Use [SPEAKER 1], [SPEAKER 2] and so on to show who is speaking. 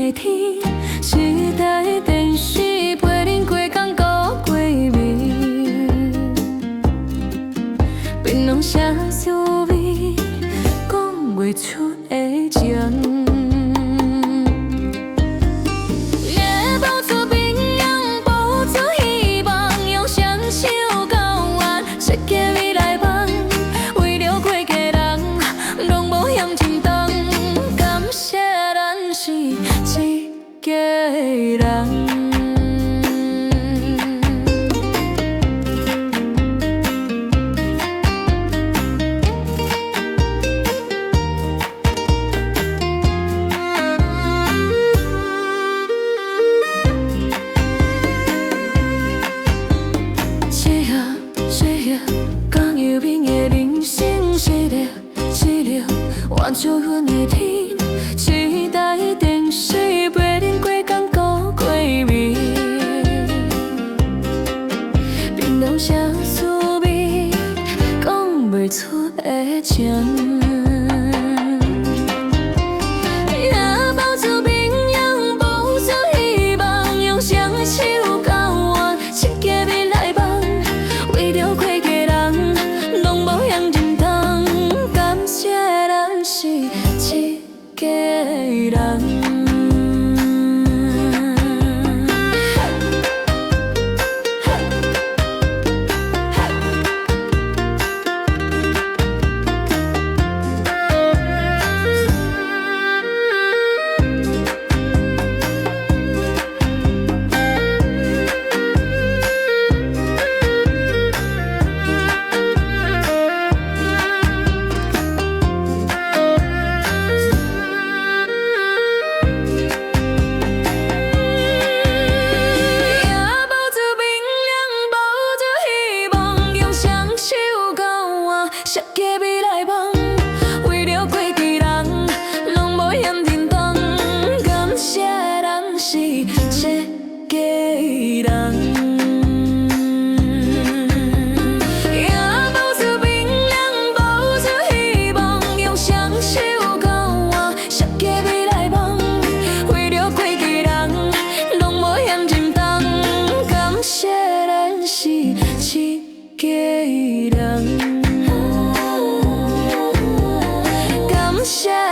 [SPEAKER 1] 的天，时代电视陪恁过工过过暝，槟榔啥滋味，讲袂出的情。 挽着阮的天，时代电视陪恁过工过过暝，槟榔啥滋味，讲袂出的情。 设计未来梦，为了过去人，拢无嫌沉重。感谢咱是设计人，也无出明亮，无出希望，用双手交换设计未来梦，为了过去人，拢无嫌沉重。感谢咱是设计人。 感谢。